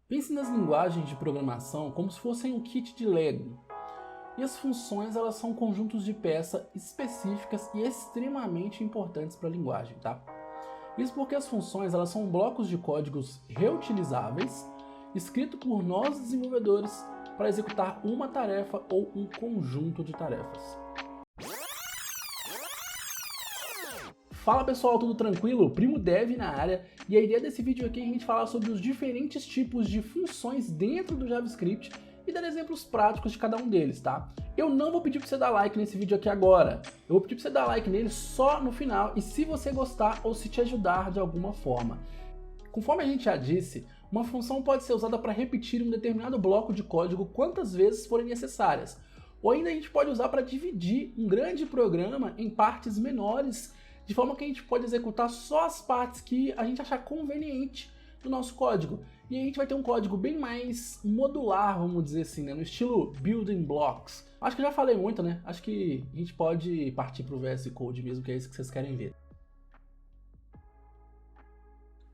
Pense nas linguagens de programação como se fossem um kit de Lego. E as funções, elas são conjuntos de peças específicas e extremamente importantes para a linguagem, tá? Isso porque as funções, elas são blocos de códigos reutilizáveis, escritos por nós desenvolvedores para executar uma tarefa ou um conjunto de tarefas. Fala pessoal, tudo tranquilo? Primo Dev na área, e a ideia desse vídeo aqui é a gente falar sobre os diferentes tipos de funções dentro do JavaScript e dar exemplos práticos de cada um deles, tá? Eu não vou pedir para você dar like nesse vídeo aqui agora, eu vou pedir para você dar like nele só no final e se você gostar ou se te ajudar de alguma forma. Conforme a gente já disse, uma função pode ser usada para repetir um determinado bloco de código quantas vezes forem necessárias, ou ainda a gente pode usar para dividir um grande programa em partes menores, de forma que a gente pode executar só as partes que a gente achar conveniente do nosso código. E aí a gente vai ter um código bem mais modular, vamos dizer assim, né? No estilo Building Blocks. Acho que eu já falei muito, né? Acho que a gente pode partir para o VS Code mesmo, que é isso que vocês querem ver.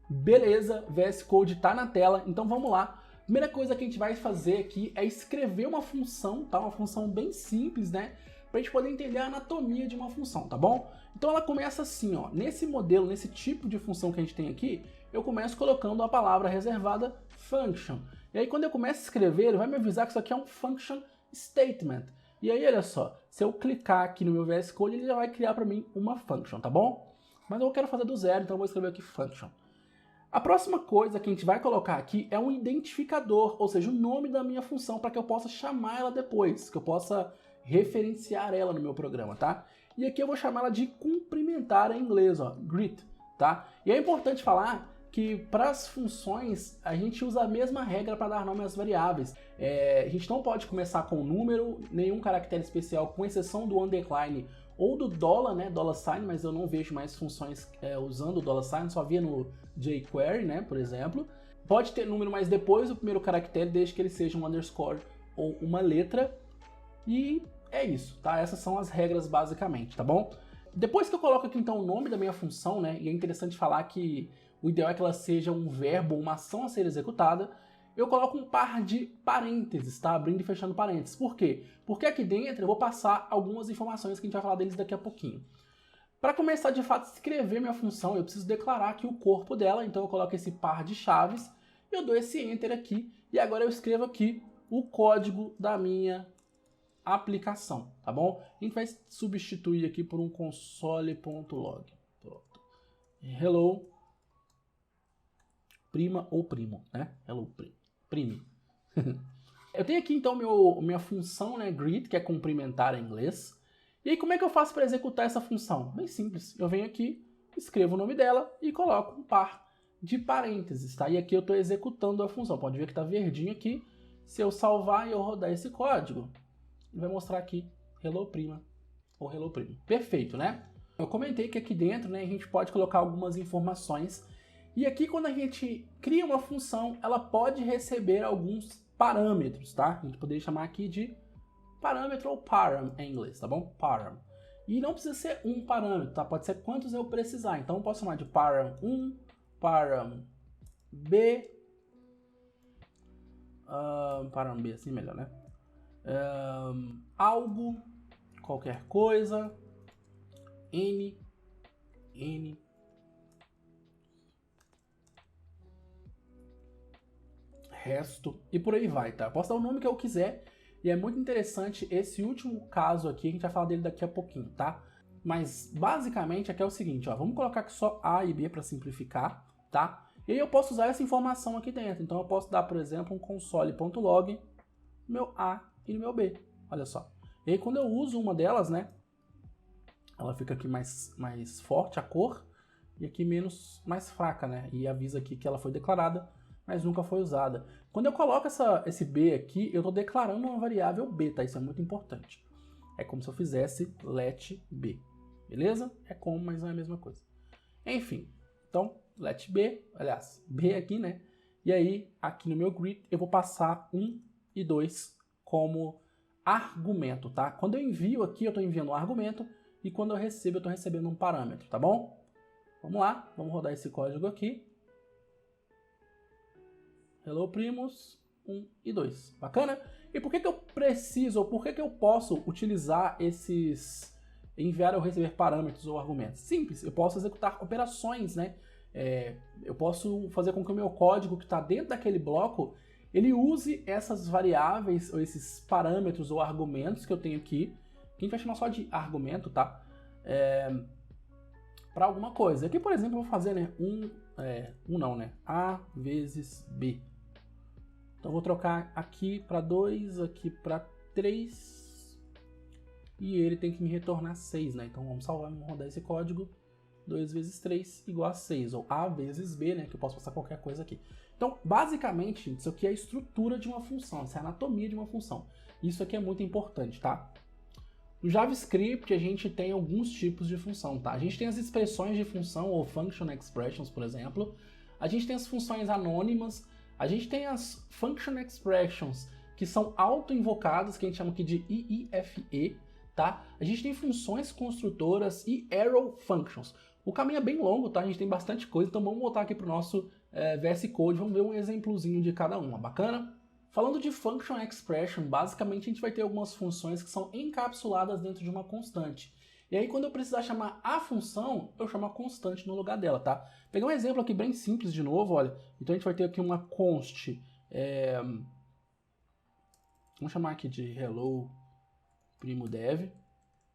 Beleza, VS Code tá na tela, então vamos lá. Primeira coisa que a gente vai fazer aqui é escrever uma função, tá? Uma função bem simples, né? Pra gente poder entender a anatomia de uma função, tá bom? Então ela começa assim, ó. Nesse modelo, nesse tipo de função que a gente tem aqui, eu começo colocando a palavra reservada function. E aí quando eu começo a escrever, ele vai me avisar que isso aqui é um function statement. E aí, olha só, se eu clicar aqui no meu VS Code, ele já vai criar para mim uma function, tá bom? Mas eu quero fazer do zero, então eu vou escrever aqui function. A próxima coisa que a gente vai colocar aqui é um identificador, ou seja, o nome da minha função, para que eu possa chamar ela depois, que eu possa referenciar ela no meu programa, tá? E aqui eu vou chamar ela de cumprimentar em inglês, ó, greet, tá? E é importante falar que para as funções a gente usa a mesma regra para dar nome às variáveis. A gente não pode começar com número, nenhum caractere especial, com exceção do underline ou do dollar, né, dollar sign, mas eu não vejo mais funções usando o dollar sign, só via no jQuery, né, por exemplo. Pode ter número, mas depois do primeiro caractere, desde que ele seja um underscore ou uma letra. E é isso, tá? Essas são as regras basicamente, tá bom? Depois que eu coloco aqui então o nome da minha função, né, e é interessante falar que o ideal é que ela seja um verbo, uma ação a ser executada, eu coloco um par de parênteses, tá? Abrindo e fechando parênteses. Por quê? Porque aqui dentro eu vou passar algumas informações que a gente vai falar deles daqui a pouquinho. Para começar de fato a escrever minha função, eu preciso declarar aqui o corpo dela, então eu coloco esse par de chaves, eu dou esse enter aqui, e agora eu escrevo aqui o código da minha aplicação, tá bom? A gente vai substituir aqui por um console.log. Pronto. Hello prima ou primo, né? Hello prime. Eu tenho aqui então minha função, né, greet, que é cumprimentar em inglês. E aí como é que eu faço para executar essa função? Bem simples. Eu venho aqui, escrevo o nome dela e coloco um par de parênteses, tá? E aqui eu estou executando a função. Pode ver que está verdinho aqui. Se eu salvar e eu rodar esse código, vai mostrar aqui hello prima ou hello primo. Perfeito, né? Eu comentei que aqui dentro, né, a gente pode colocar algumas informações. E aqui quando a gente cria uma função, ela pode receber alguns parâmetros, tá? A gente poderia chamar aqui de parâmetro ou param em inglês, tá bom? Param. E não precisa ser um parâmetro, tá? Pode ser quantos eu precisar. Então eu posso chamar de param 1, param B, param B assim melhor, né? Algo, qualquer coisa, n, resto e por aí vai, tá? Posso dar o nome que eu quiser e é muito interessante esse último caso aqui, a gente vai falar dele daqui a pouquinho, tá? Mas basicamente aqui é o seguinte, ó, vamos colocar aqui só A e B para simplificar, tá? E aí eu posso usar essa informação aqui dentro, então eu posso dar, por exemplo, um console.log no meu A e no meu B, olha só. E aí quando eu uso uma delas, né, ela fica aqui mais forte a cor e aqui mais fraca, né? E avisa aqui que ela foi declarada, mas nunca foi usada. Quando eu coloco esse B aqui, eu estou declarando uma variável B, tá? Isso é muito importante. É como se eu fizesse let B, beleza? É como, mas não é a mesma coisa. Enfim, então let B, aliás, B aqui, né? E aí, aqui no meu greet, eu vou passar 1 e 2 como argumento, tá? Quando eu envio aqui, eu estou enviando um argumento, e quando eu recebo, eu estou recebendo um parâmetro, tá bom? Vamos lá, vamos rodar esse código aqui. hello primos 1 e 2. Bacana? E por que que eu preciso, ou por que que eu posso utilizar esses enviar ou receber parâmetros ou argumentos? Simples, eu posso executar operações, né? Eu posso fazer com que o meu código que está dentro daquele bloco, ele use essas variáveis, ou esses parâmetros ou argumentos que eu tenho aqui, que a gente vai chamar só de argumento, tá? Para alguma coisa. Aqui, por exemplo, eu vou fazer, né, A vezes B. Então eu vou trocar aqui para 2, aqui para 3, e ele tem que me retornar 6, né? Então vamos salvar, vamos rodar esse código. 2 vezes 3 igual a 6, ou A vezes B, né, que eu posso passar qualquer coisa aqui. Então, basicamente, isso aqui é a estrutura de uma função, isso é a anatomia de uma função. Isso aqui é muito importante, tá? No JavaScript, a gente tem alguns tipos de função, tá? A gente tem as expressões de função, ou function expressions, por exemplo. A gente tem as funções anônimas. A gente tem as function expressions, que são auto-invocadas, que a gente chama aqui de IIFE, tá? A gente tem funções construtoras e arrow functions. O caminho é bem longo, tá? A gente tem bastante coisa, então vamos voltar aqui para o nosso VS Code, vamos ver um exemplozinho de cada uma, bacana? Falando de function expression, basicamente a gente vai ter algumas funções que são encapsuladas dentro de uma constante. E aí quando eu precisar chamar a função, eu chamo a constante no lugar dela, tá? Pegar um exemplo aqui bem simples de novo, olha. Então a gente vai ter aqui uma const, vamos chamar aqui de hello primo dev,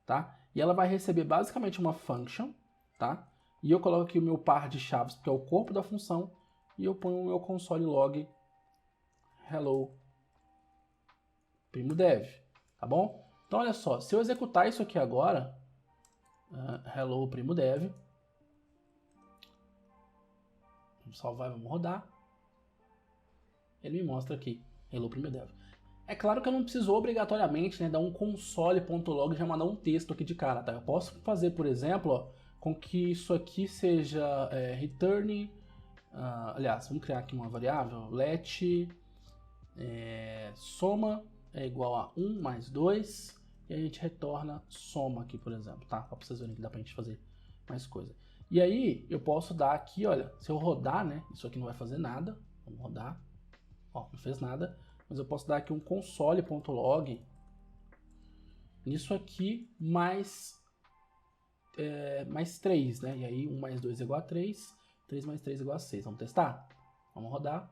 tá? E ela vai receber basicamente uma function, tá? E eu coloco aqui o meu par de chaves, porque é o corpo da função, e eu ponho o meu console log hello primo dev, tá bom? Então olha só, se eu executar isso aqui agora, hello primo dev, vamos salvar e vamos rodar, ele me mostra aqui hello primo dev. É claro que eu não preciso obrigatoriamente, né, dar um console.log e já mandar um texto aqui de cara, tá? Eu posso fazer, por exemplo, ó, com que isso aqui seja return, aliás, vamos criar aqui uma variável, let soma é igual a 1 mais 2, e a gente retorna soma aqui, por exemplo, tá? Só pra vocês verem que dá pra gente fazer mais coisa. E aí, eu posso dar aqui, olha, se eu rodar, né, isso aqui não vai fazer nada, vamos rodar, ó, não fez nada, mas eu posso dar aqui um console.log nisso aqui mais 3, né? E aí 1 mais 2 é igual a 3, 3 mais 3 é igual a 6. Vamos testar? Vamos rodar.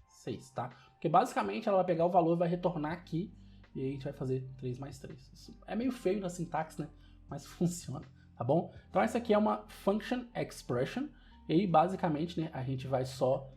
6, tá? Porque basicamente ela vai pegar o valor e vai retornar aqui, e aí a gente vai fazer 3 mais 3. Isso é meio feio na sintaxe, né? Mas funciona, tá bom? Então essa aqui é uma function expression, e aí basicamente, né, a gente vai só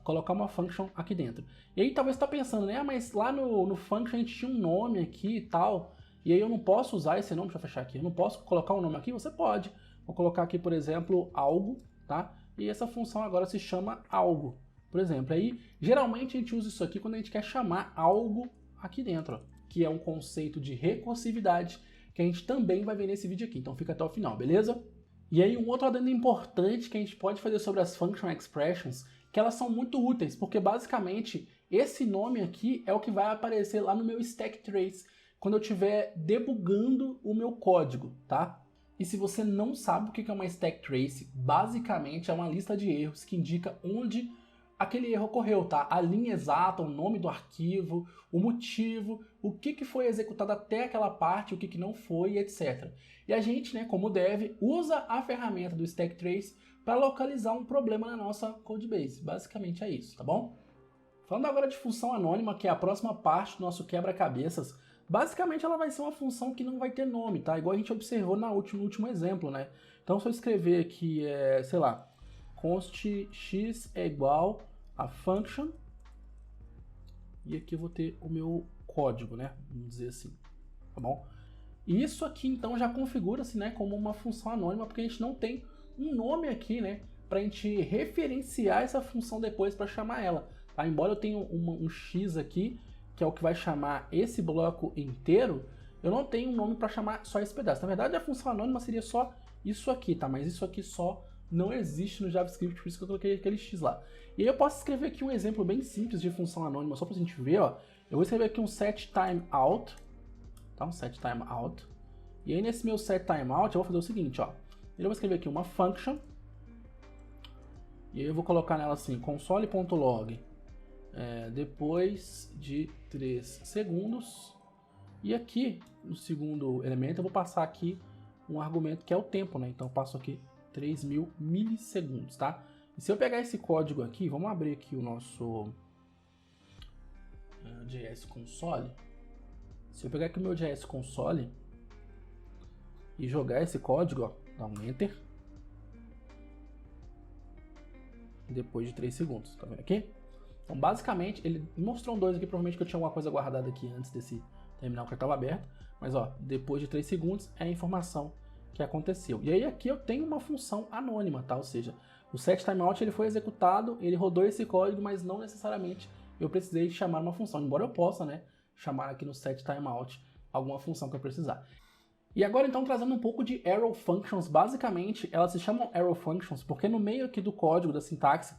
colocar uma function aqui dentro. E aí talvez você está pensando, né, mas lá no function a gente tinha um nome aqui e tal, e aí eu não posso usar esse nome, deixa eu fechar aqui, eu não posso colocar um nome aqui? Você pode. Vou colocar aqui, por exemplo, algo, tá? E essa função agora se chama algo, por exemplo. Aí, geralmente a gente usa isso aqui quando a gente quer chamar algo aqui dentro, ó, que é um conceito de recursividade, que a gente também vai ver nesse vídeo aqui, então fica até o final, beleza? E aí um outro adendo importante que a gente pode fazer sobre as function expressions, que elas são muito úteis, porque basicamente esse nome aqui é o que vai aparecer lá no meu stack trace, quando eu estiver debugando o meu código, tá? E se você não sabe o que é uma stack trace, basicamente é uma lista de erros que indica onde aquele erro ocorreu, tá? A linha exata, o nome do arquivo, o motivo, o que foi executado até aquela parte, o que não foi, etc. E a gente, né, como dev, usa a ferramenta do stack trace para localizar um problema na nossa codebase. Basicamente é isso, tá bom? Falando agora de função anônima, que é a próxima parte do nosso quebra-cabeças, basicamente ela vai ser uma função que não vai ter nome, tá? Igual a gente observou no último exemplo, né? Então se eu escrever aqui, sei lá, const x é igual a function, e aqui eu vou ter o meu código, né? Vamos dizer assim, tá bom? E isso aqui então já configura-se, né, como uma função anônima, porque a gente não tem um nome aqui, né, para a gente referenciar essa função depois para chamar ela, tá? Embora eu tenha um x aqui, que é o que vai chamar esse bloco inteiro, eu não tenho um nome para chamar só esse pedaço. Na verdade, a função anônima seria só isso aqui, tá? Mas isso aqui só não existe no JavaScript, por isso que eu coloquei aquele x lá. E aí eu posso escrever aqui um exemplo bem simples de função anônima, só para a gente ver, ó. Eu vou escrever aqui um setTimeout, tá? Um setTimeout. E aí nesse meu setTimeout eu vou fazer o seguinte, ó. Eu vou escrever aqui uma function E aí eu vou colocar nela assim, console.log, depois de 3 segundos. E aqui, no segundo elemento, eu vou passar aqui um argumento que é o tempo, né? Então eu passo aqui 3.000 milissegundos, tá? E se eu pegar esse código aqui, vamos abrir aqui o nosso JS Console. Se eu pegar aqui o meu JS Console e jogar esse código, ó, dá um Enter. Depois de 3 segundos, tá vendo aqui? Então basicamente, ele mostrou um 2 aqui, provavelmente que eu tinha alguma coisa guardada aqui antes desse terminal que estava aberto. Mas ó, depois de 3 segundos é a informação que aconteceu. E aí aqui eu tenho uma função anônima, tá? Ou seja, o setTimeout ele foi executado, ele rodou esse código, mas não necessariamente eu precisei chamar uma função, embora eu possa, né, chamar aqui no setTimeout alguma função que eu precisar. E agora então trazendo um pouco de arrow functions, basicamente elas se chamam arrow functions porque no meio aqui do código da sintaxe,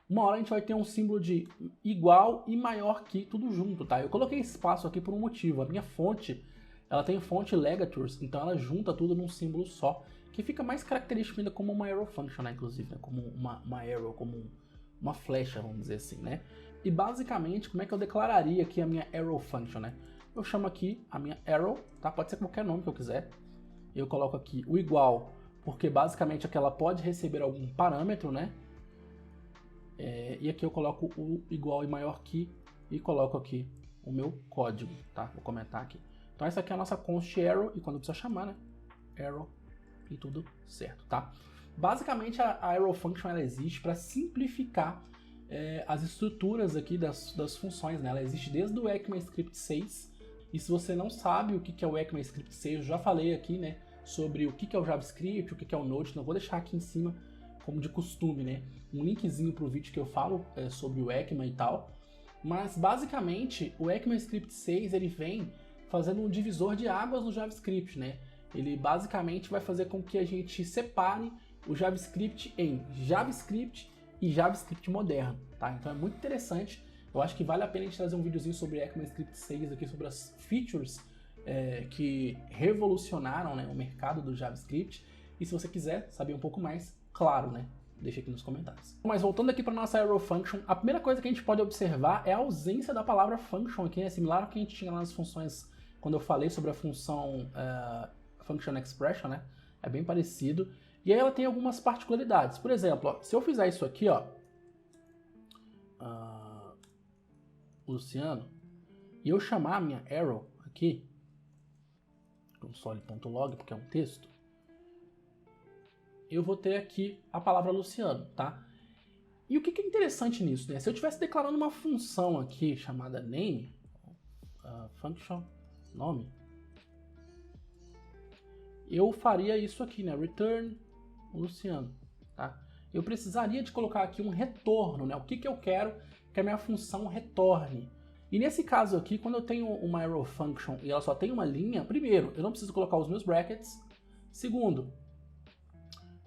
uma hora a gente vai ter um símbolo de igual e maior que tudo junto, tá? Eu coloquei espaço aqui por um motivo, a minha fonte, ela tem fonte ligatures, então ela junta tudo num símbolo só, que fica mais característico ainda como uma arrow function, né, inclusive, né? Como uma arrow, como uma flecha, vamos dizer assim, né? E basicamente, como é que eu declararia aqui a minha arrow function, né? Eu chamo aqui a minha arrow, tá? Pode ser qualquer nome que eu quiser. Eu coloco aqui o igual, porque basicamente aqui ela pode receber algum parâmetro, né? E aqui eu coloco o igual e maior que e coloco aqui o meu código, tá? Vou comentar aqui. Então essa aqui é a nossa const arrow e quando precisa chamar, né? Arrow e tudo certo, tá? Basicamente a arrow function ela existe para simplificar as estruturas aqui das funções, né? Ela existe desde o ECMAScript 6. E se você não sabe o que é o ECMAScript 6, eu já falei aqui, né, sobre o que é o JavaScript, o que é o Node, então eu vou deixar aqui em cima, como de costume, né, um linkzinho para o vídeo que eu falo sobre o ECMA e tal. Mas basicamente o ECMAScript 6 ele vem fazendo um divisor de águas no JavaScript, né? Ele basicamente vai fazer com que a gente separe o JavaScript em JavaScript e JavaScript moderno, tá? Então é muito interessante. Eu acho que vale a pena a gente trazer um videozinho sobre ECMAScript 6 aqui, sobre as features que revolucionaram, né, o mercado do JavaScript. E se você quiser saber um pouco mais, claro, né, deixa aqui nos comentários. Mas voltando aqui para nossa arrow function, a primeira coisa que a gente pode observar é a ausência da palavra function aqui, né, similar ao que a gente tinha lá nas funções quando eu falei sobre a função function expression, né, é bem parecido. E aí ela tem algumas particularidades. Por exemplo, ó, se eu fizer isso aqui, ó, Luciano, e eu chamar a minha arrow aqui, console.log, porque é um texto, eu vou ter aqui a palavra Luciano, tá? E o que é interessante nisso, né? Se eu estivesse declarando uma função aqui chamada name, function nome, eu faria isso aqui, né? Return Luciano, tá? Eu precisaria de colocar aqui um retorno, né? O que eu quero que a minha função retorne. E nesse caso aqui, quando eu tenho uma arrow function e ela só tem uma linha, primeiro, eu não preciso colocar os meus brackets. Segundo,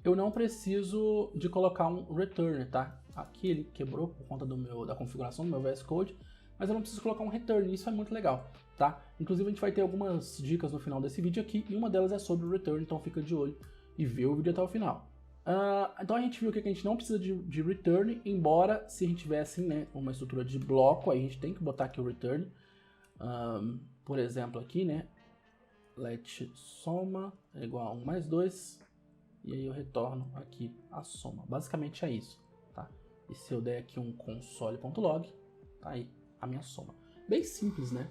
eu não preciso de colocar um return, tá? Aqui ele quebrou por conta da configuração do meu VS Code, mas eu não preciso colocar um return, isso é muito legal, tá? Inclusive a gente vai ter algumas dicas no final desse vídeo aqui, e uma delas é sobre o return, então fica de olho e vê o vídeo até o final. Então a gente viu que a gente não precisa de return, embora se a gente tivesse, né, uma estrutura de bloco, aí a gente tem que botar aqui o return. Por exemplo aqui, né, let soma é igual a 1 mais 2, e aí eu retorno aqui a soma. Basicamente é isso, tá? E se eu der aqui um console.log, tá aí a minha soma. Bem simples, né?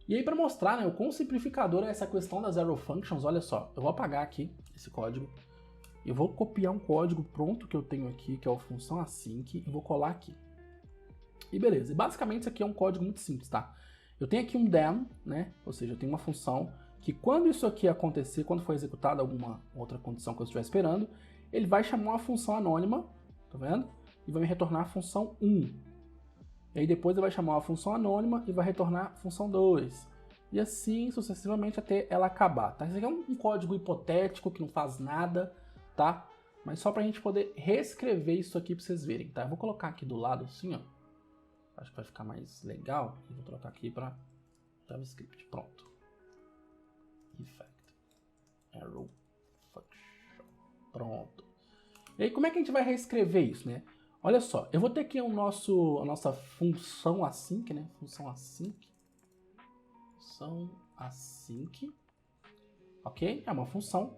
E aí para mostrar, né, o quão simplificador é essa questão das arrow functions, olha só, eu vou apagar aqui esse código. Eu vou copiar um código pronto que eu tenho aqui, que é a função async, e vou colar aqui. E beleza, e basicamente isso aqui é um código muito simples, tá? Eu tenho aqui um then, né? Ou seja, eu tenho uma função que quando isso aqui acontecer, quando for executada alguma outra condição que eu estiver esperando, ele vai chamar uma função anônima, tá vendo? E vai me retornar a função 1. E aí depois ele vai chamar uma função anônima e vai retornar a função 2. E assim sucessivamente até ela acabar, tá? Isso aqui é um código hipotético que não faz nada, tá? Mas só pra gente poder reescrever isso aqui pra vocês verem, tá? Eu vou colocar aqui do lado assim, ó. Acho que vai ficar mais legal. E vou trocar aqui pra JavaScript. Pronto. Effect. Arrow function. Pronto. E aí, como é que a gente vai reescrever isso, né? Olha só, eu vou ter aqui a nossa função async, né? Função async, ok? É uma função.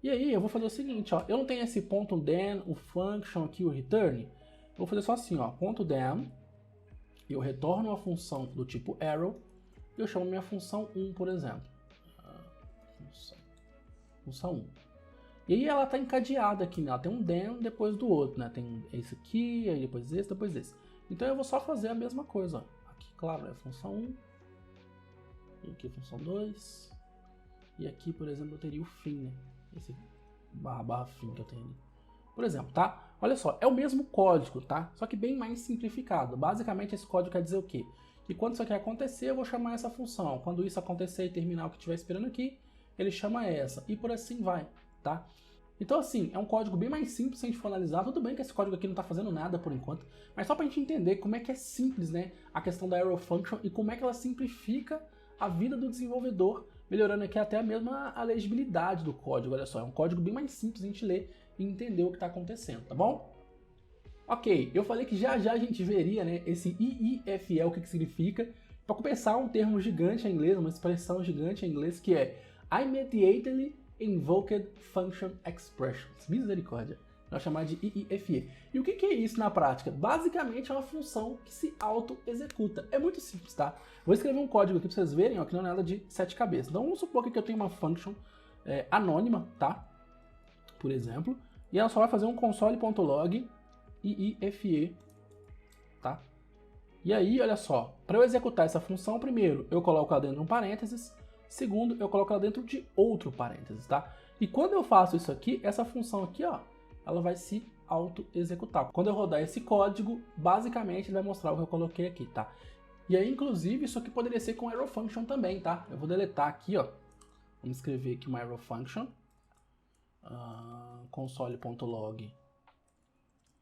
E aí eu vou fazer o seguinte, ó, eu não tenho esse ponto .then, o function aqui, o return. Eu vou fazer só assim, ó, ponto .then, eu retorno uma função do tipo arrow, e eu chamo minha função 1, por exemplo. Função 1. E aí ela está encadeada aqui, né? Ela tem um then depois do outro, né? Tem esse aqui, aí depois esse, depois esse. Então eu vou só fazer a mesma coisa, ó. Aqui, claro, é função 1. E aqui função 2. E aqui, por exemplo, eu teria o fim, né? Esse barra fim que eu tenho ali. Por exemplo, tá? Olha só, é o mesmo código, tá? Só que bem mais simplificado. Basicamente esse código quer dizer o quê? Que quando isso aqui acontecer, eu vou chamar essa função. Quando isso acontecer e terminar o que estiver esperando aqui, ele chama essa. E por assim vai, tá? Então assim, é um código bem mais simples se a gente for analisar. Tudo bem que esse código aqui não está fazendo nada por enquanto, mas só para a gente entender como é que é simples, né, a questão da arrow function e como é que ela simplifica a vida do desenvolvedor, melhorando aqui até a mesma a legibilidade do código. Olha só, é um código bem mais simples a gente ler e entender o que está acontecendo, tá bom? Ok, eu falei que já já a gente veria, né, esse IIFE, o que significa. Para começar, um termo gigante em inglês, uma expressão gigante em inglês que é immediately invoked function expressions. Misericórdia. Nós chamamos de IIFE. E o que é isso na prática? Basicamente é uma função que se auto-executa. É muito simples, tá? Vou escrever um código aqui para vocês verem, ó, que não é nada de 7 cabeças. Então vamos supor que eu tenho uma function anônima, tá? Por exemplo. E ela só vai fazer um console.log IIFE, tá? E aí, olha só, para eu executar essa função, primeiro eu coloco ela dentro de um parênteses, segundo eu coloco ela dentro de outro parênteses, tá? E quando eu faço isso aqui, essa função aqui, ó, ela vai se auto-executar. Quando eu rodar esse código, basicamente ele vai mostrar o que eu coloquei aqui, tá? E aí, inclusive, isso aqui poderia ser com arrow function também, tá? Eu vou deletar aqui, ó, vamos escrever aqui uma arrow function, console.log,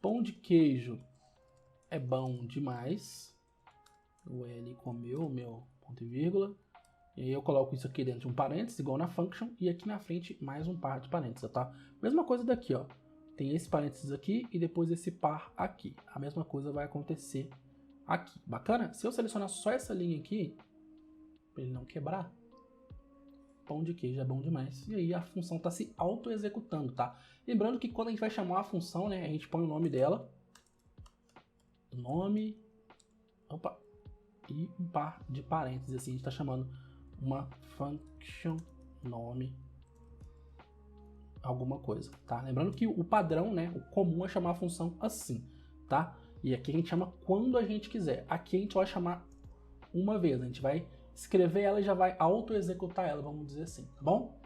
pão de queijo é bom demais, o L comeu, meu ponto e vírgula, e aí eu coloco isso aqui dentro de um parênteses, igual na function, e aqui na frente mais um par de parênteses, tá? Mesma coisa daqui, ó, tem esse parênteses aqui e depois esse par aqui, a mesma coisa vai acontecer aqui, bacana? Se eu selecionar só essa linha aqui, para ele não quebrar, pão de queijo é bom demais, e aí a função está se auto-executando, tá? Lembrando que quando a gente vai chamar a função, né, a gente põe o nome dela, e um par de parênteses, assim, a gente está chamando uma function nome alguma coisa, tá? Lembrando que o padrão, né, o comum é chamar a função assim, tá? E aqui a gente chama quando a gente quiser. Aqui a gente vai chamar uma vez, a gente vai escrever ela e já vai auto-executar ela, vamos dizer assim, tá bom?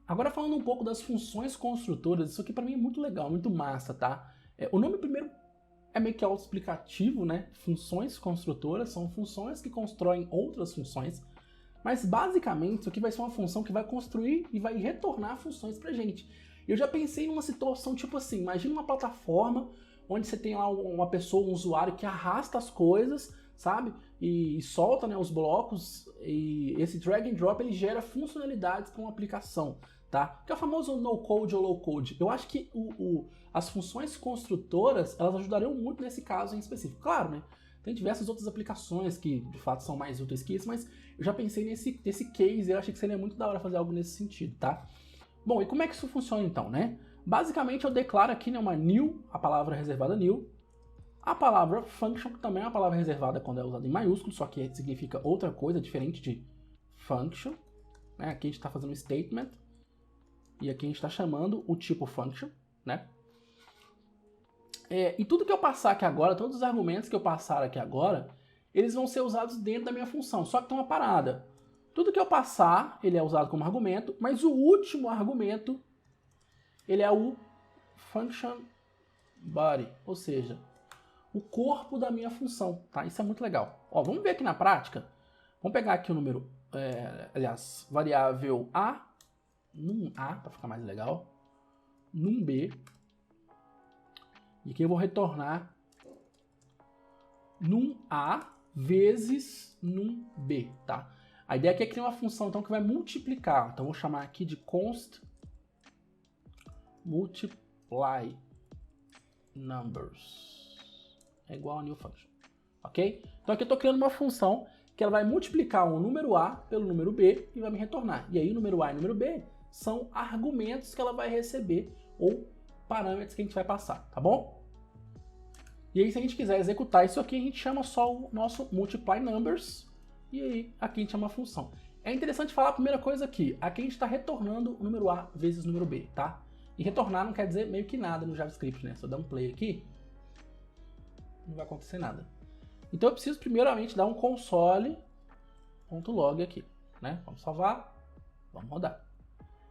Agora falando um pouco das funções construtoras, isso aqui para mim é muito legal, muito massa, tá? O nome primeiro é meio que autoexplicativo, né? Funções construtoras são funções que constroem outras funções, mas basicamente isso aqui vai ser uma função que vai construir e vai retornar funções pra gente. Eu já pensei numa situação tipo assim, imagina uma plataforma onde você tem lá uma pessoa, um usuário que arrasta as coisas, sabe? E solta, né, os blocos, e esse drag and drop ele gera funcionalidades para uma aplicação, tá? Que é o famoso no-code ou low-code. Eu acho que as funções construtoras, elas ajudariam muito nesse caso em específico. Claro, né? Tem diversas outras aplicações que, de fato, são mais úteis que isso, mas eu já pensei nesse case e eu achei que seria muito da hora fazer algo nesse sentido, tá? Bom, e como é que isso funciona então, né? Basicamente, eu declaro aqui, né, uma new, a palavra reservada new, a palavra function, que também é uma palavra reservada quando é usada em maiúsculo, só que significa outra coisa, diferente de function, né? Aqui a gente está fazendo um statement, e aqui a gente está chamando o tipo function, né? E tudo que eu passar aqui agora, todos os argumentos que eu passar aqui agora, eles vão ser usados dentro da minha função, só que tem uma parada. Tudo que eu passar, ele é usado como argumento, mas o último argumento, ele é o function body, ou seja, o corpo da minha função, tá? Isso é muito legal. Ó, vamos ver aqui na prática. Vamos pegar aqui o número, variável A, num A, para ficar mais legal, num B, e aqui eu vou retornar num A vezes num B, tá? A ideia aqui é criar uma função então, que vai multiplicar. Então, eu vou chamar aqui de const multiply. multiply numbers é igual a new function, ok? Então aqui eu estou criando uma função que ela vai multiplicar um número A pelo número B e vai me retornar. E aí o número A e o número B são argumentos que ela vai receber ou parâmetros que a gente vai passar, tá bom? E aí se a gente quiser executar isso aqui, a gente chama só o nosso multiply numbers e aí aqui a gente chama a função. É interessante falar a primeira coisa aqui a gente está retornando o número A vezes o número B, tá? E retornar não quer dizer meio que nada no JavaScript, né? Se eu dar um play aqui, não vai acontecer nada. Então eu preciso primeiramente dar um console.log aqui, né? Vamos salvar, vamos rodar.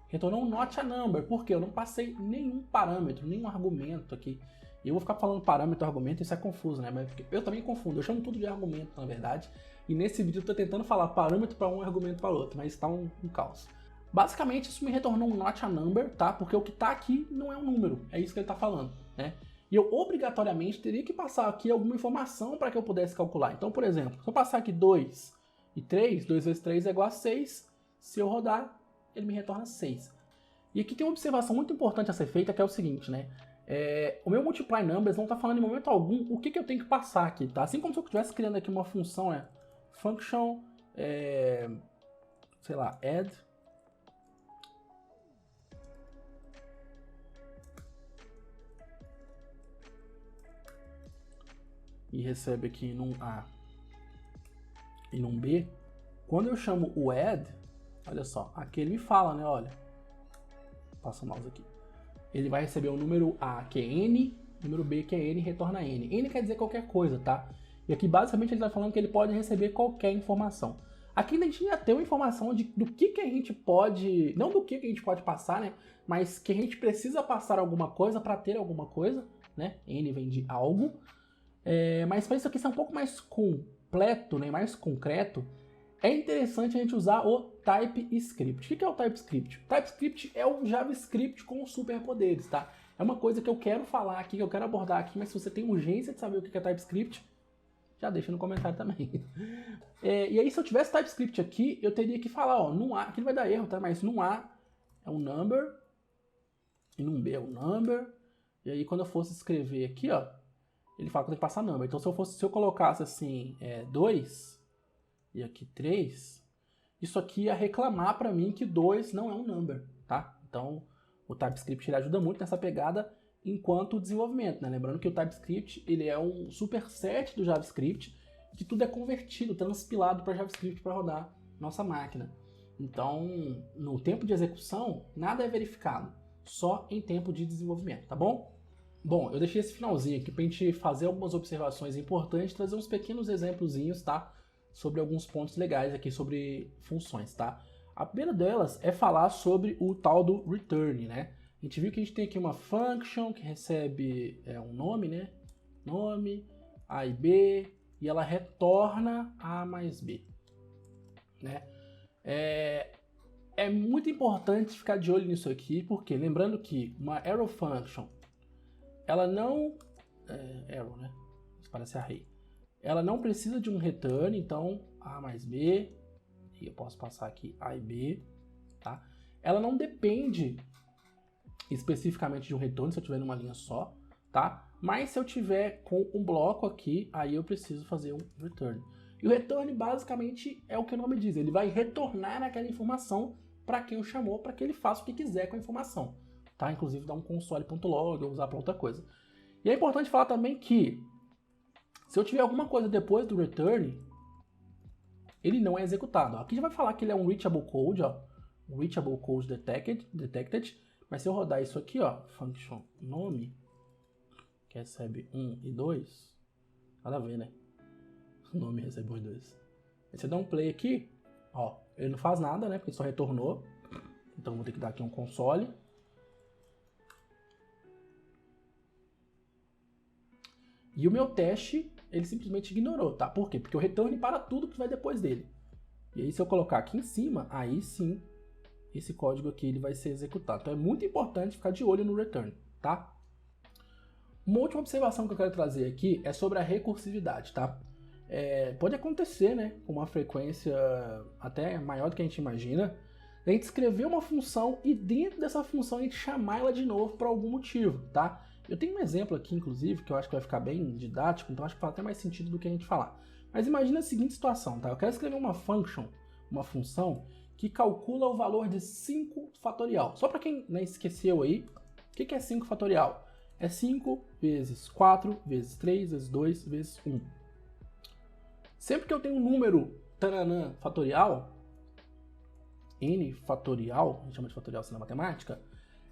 Retornou um not a number, porque eu não passei nenhum parâmetro, nenhum argumento aqui. E eu vou ficar falando parâmetro, argumento, isso é confuso, né? Mas eu também confundo, eu chamo tudo de argumento, na verdade. E nesse vídeo eu estou tentando falar parâmetro para um, argumento para outro, mas está um caos. Basicamente isso me retornou um not a number, tá? Porque o que está aqui não é um número, é isso que ele está falando, né? E eu obrigatoriamente teria que passar aqui alguma informação para que eu pudesse calcular. Então, por exemplo, se eu passar aqui 2 e 3, 2 vezes 3 é igual a 6, se eu rodar, ele me retorna 6. E aqui tem uma observação muito importante a ser feita, que é o seguinte, né? O meu multiply numbers não está falando em momento algum o que eu tenho que passar aqui, tá? Assim como se eu estivesse criando aqui uma função, function, sei lá, add, e recebe aqui num A e num B, quando eu chamo o add, olha só, aqui ele me fala, né, olha, passa o mouse aqui, ele vai receber o número A, que é N, número B, que é N, e retorna N. N quer dizer qualquer coisa, tá? E aqui basicamente ele está falando que ele pode receber qualquer informação. Aqui a gente já tem uma informação do que a gente pode, não do que a gente pode passar, né, mas que a gente precisa passar alguma coisa para ter alguma coisa, né, N vem de algo. Mas para isso aqui ser um pouco mais completo, né, mais concreto, é interessante a gente usar o TypeScript. O que é o TypeScript? O TypeScript é o JavaScript com superpoderes, tá? É uma coisa que eu quero falar aqui, que eu quero abordar aqui, mas se você tem urgência de saber o que é TypeScript, já deixa no comentário também. E aí se eu tivesse TypeScript aqui, eu teria que falar, ó, num A, aqui vai dar erro, tá? Mas num A é um number, e num B é um number, e aí quando eu fosse escrever aqui, ó, ele fala que tem que passar number. Então se eu colocasse assim, 2 e aqui 3, isso aqui ia reclamar para mim que 2 não é um number, tá? Então o TypeScript ele ajuda muito nessa pegada enquanto desenvolvimento, né? Lembrando que o TypeScript ele é um superset do JavaScript, que tudo é convertido, transpilado para JavaScript para rodar nossa máquina. Então no tempo de execução nada é verificado, só em tempo de desenvolvimento, tá bom? Bom, eu deixei esse finalzinho aqui para a gente fazer algumas observações importantes, trazer uns pequenos exemplozinhos, tá? Sobre alguns pontos legais aqui sobre funções, tá? A primeira delas é falar sobre o tal do return, né? A gente viu que a gente tem aqui uma function que recebe um nome, né? Nome, A e B, e ela retorna A mais B, né? É muito importante ficar de olho nisso aqui, porque lembrando que uma arrow function, ela não... arrow, né? Isso parece array. Ela não precisa de um return, então A mais B, e eu posso passar aqui A e B, tá? Ela não depende especificamente de um retorno, se eu tiver numa linha só, tá? Mas se eu tiver com um bloco aqui, aí eu preciso fazer um return. E o return basicamente é o que o nome diz, ele vai retornar aquela informação para quem o chamou, para que ele faça o que quiser com a informação, tá? Inclusive dar um console.log ou usar para outra coisa. E é importante falar também que se eu tiver alguma coisa depois do return, ele não é executado. Aqui já vai falar que ele é um reachable code, ó, reachable code detected, mas se eu rodar isso aqui, ó, function nome, que recebe 1 e 2, nada a ver, né? O nome recebe 1 e 2. Aí você dá um play aqui, ó, ele não faz nada, né? Porque só retornou. Então vou ter que dar aqui um console. E o meu teste, ele simplesmente ignorou, tá? Por quê? Porque o return para tudo que vai depois dele. E aí se eu colocar aqui em cima, aí sim, esse código aqui ele vai ser executado. Então é muito importante ficar de olho no return, tá? Uma última observação que eu quero trazer aqui é sobre a recursividade, tá? Pode acontecer, né, com uma frequência até maior do que a gente imagina, A gente escrever uma função e dentro dessa função a gente chamar ela de novo por algum motivo, tá? Eu tenho um exemplo aqui, inclusive, que eu acho que vai ficar bem didático, então acho que faz até mais sentido do que a gente falar. Mas imagina a seguinte situação, tá? Eu quero escrever uma function, uma função, que calcula o valor de 5 fatorial. Só para quem não esqueceu aí, o que é 5 fatorial? É 5 vezes 4 vezes 3 vezes 2 vezes 1. Sempre que eu tenho um número tananã fatorial, n fatorial, a gente chama de fatorial assim na matemática,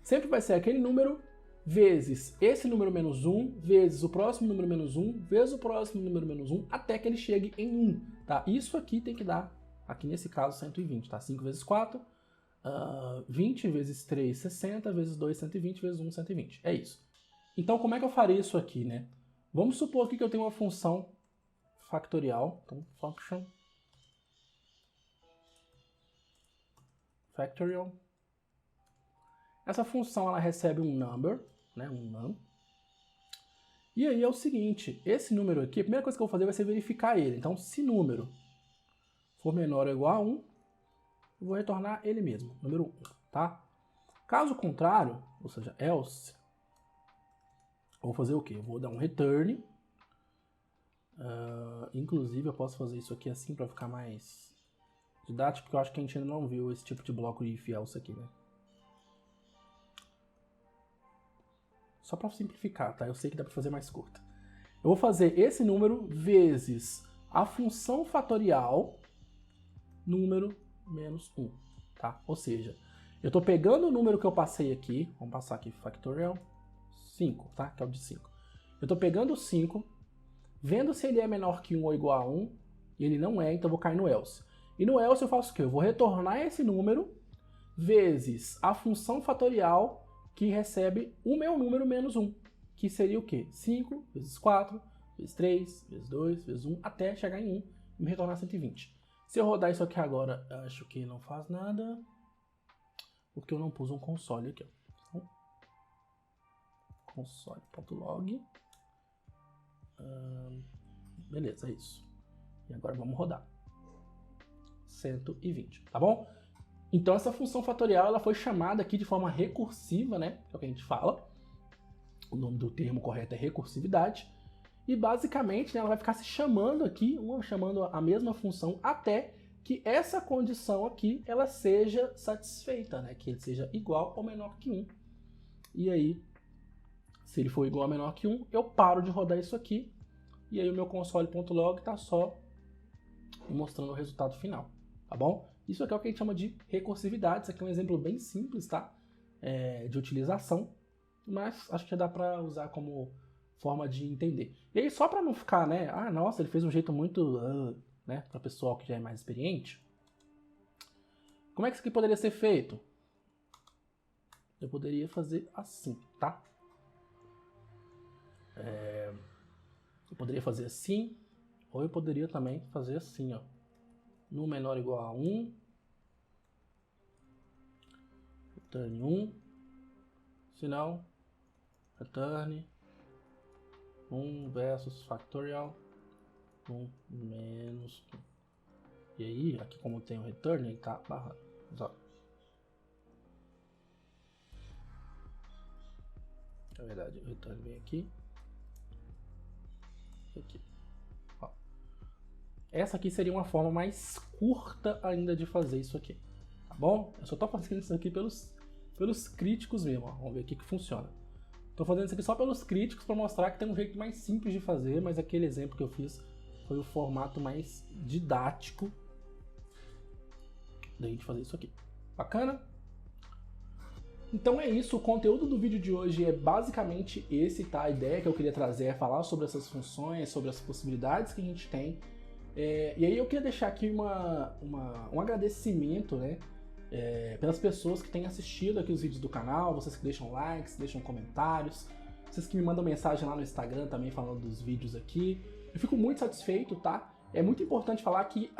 sempre vai ser aquele número vezes esse número menos 1, vezes o próximo número menos 1, vezes o próximo número menos 1, até que ele chegue em 1, tá? Isso aqui tem que dar, aqui nesse caso, 120, tá? 5 vezes 4, 20 vezes 3, 60, vezes 2, 120, vezes 1, 120. É isso. Então, como é que eu farei isso aqui, né? Vamos supor aqui que eu tenho uma função factorial, então, function factorial. Essa função ela recebe um number, né, um num. E aí é o seguinte, esse número aqui, a primeira coisa que eu vou fazer vai ser verificar ele. Então, se número for menor ou igual a 1, eu vou retornar ele mesmo, número 1, tá? Caso contrário, ou seja, else, eu vou fazer o quê? Eu vou dar um return. Inclusive, eu posso fazer isso aqui assim para ficar mais didático, porque eu acho que a gente ainda não viu esse tipo de bloco de if else aqui, né? Só para simplificar, tá? Eu sei que dá para fazer mais curta. Eu vou fazer esse número vezes a função fatorial número menos 1, tá? Ou seja, eu estou pegando o número que eu passei aqui, vamos passar aqui factorial 5, tá? Que é o de 5. Eu estou pegando o 5, vendo se ele é menor que 1 ou igual a 1, e ele não é, então eu vou cair no else. E no else eu faço o quê? Eu vou retornar esse número vezes a função fatorial que recebe o meu número menos 1, que seria o quê? 5 vezes 4, vezes 3, vezes 2, vezes 1, até chegar em 1 e me retornar 120. Se eu rodar isso aqui agora, acho que não faz nada, porque eu não pus um console aqui. Então, console.log. Beleza, é isso. E agora vamos rodar. 120, tá bom? Então essa função fatorial ela foi chamada aqui de forma recursiva, né? Que é o que a gente fala. O nome do termo correto é recursividade. E basicamente, né, ela vai ficar se chamando aqui, chamando a mesma função até que essa condição aqui ela seja satisfeita, né? Que ele seja igual ou menor que 1. E aí, se ele for igual ou menor que 1, eu paro de rodar isso aqui. E aí o meu console.log está só mostrando o resultado final, tá bom? Isso aqui é o que a gente chama de recursividade. Isso aqui é um exemplo bem simples, tá? De utilização, mas acho que dá para usar como forma de entender. E aí, só para não ficar, né? Ah, nossa, ele fez um jeito muito, né? Para pessoal que já é mais experiente. Como é que isso aqui poderia ser feito? Eu poderia fazer assim, tá? Eu poderia fazer assim, ou eu poderia também fazer assim, ó. No menor ou igual a 1, return 1, se não, return 1 versus factorial 1 menos 1. E aí, aqui como tem o return, ele tá barrando. Ó. Na verdade, o return vem aqui. Aqui. Ó. Essa aqui seria uma forma mais curta ainda de fazer isso aqui, tá bom? Eu só tô fazendo isso aqui pelos críticos mesmo, ó. Vamos ver aqui que funciona. Tô fazendo isso aqui só pelos críticos para mostrar que tem um jeito mais simples de fazer, mas aquele exemplo que eu fiz foi o formato mais didático da gente fazer isso aqui. Bacana? Então é isso, o conteúdo do vídeo de hoje é basicamente esse, tá? A ideia que eu queria trazer é falar sobre essas funções, sobre as possibilidades que a gente tem. E aí eu queria deixar aqui um agradecimento, né? Pelas pessoas que têm assistido aqui os vídeos do canal, vocês que deixam likes, deixam comentários, vocês que me mandam mensagem lá no Instagram também falando dos vídeos aqui. Eu fico muito satisfeito, tá? É muito importante falar que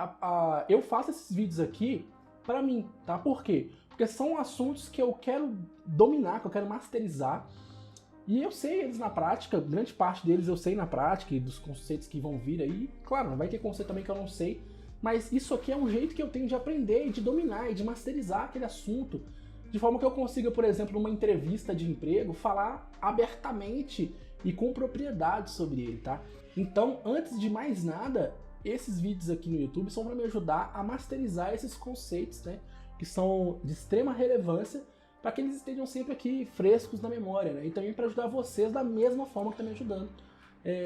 eu faço esses vídeos aqui pra mim, tá? Por quê? Porque são assuntos que eu quero dominar, que eu quero masterizar. E eu sei eles na prática, grande parte deles eu sei na prática, e dos conceitos que vão vir aí. Claro, vai ter conceito também que eu não sei, mas isso aqui é um jeito que eu tenho de aprender e de dominar e de masterizar aquele assunto, de forma que eu consiga, por exemplo, numa entrevista de emprego, falar abertamente e com propriedade sobre ele, tá? Então, antes de mais nada, esses vídeos aqui no YouTube são para me ajudar a masterizar esses conceitos, né, que são de extrema relevância, para que eles estejam sempre aqui frescos na memória, né, e também para ajudar vocês da mesma forma que está me ajudando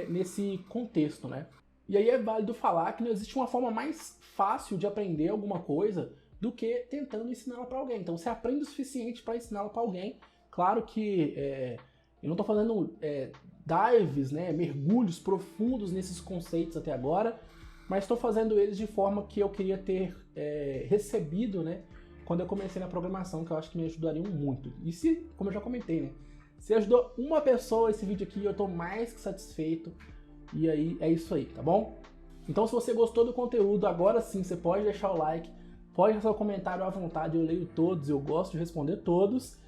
nesse contexto, né. E aí é válido falar que não existe uma forma mais fácil de aprender alguma coisa do que tentando ensiná-la para alguém. Então você aprende o suficiente para ensiná-la para alguém. Claro que eu não estou fazendo dives, né, mergulhos profundos nesses conceitos até agora, mas estou fazendo eles de forma que eu queria ter recebido, né, quando eu comecei na programação, que eu acho que me ajudariam muito. E se, como eu já comentei, né, se ajudou uma pessoa esse vídeo aqui, eu estou mais que satisfeito. E aí é isso aí, tá bom? Então se você gostou do conteúdo, agora sim você pode deixar o like, pode deixar o comentário à vontade, eu leio todos, eu gosto de responder todos.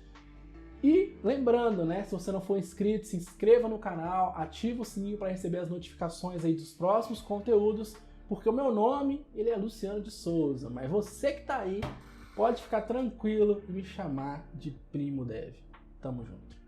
E lembrando, né, se você não for inscrito, se inscreva no canal, ativa o sininho para receber as notificações aí dos próximos conteúdos, porque o meu nome, ele é Luciano de Souza, mas você que tá aí, pode ficar tranquilo e me chamar de Primo Dev. Tamo junto.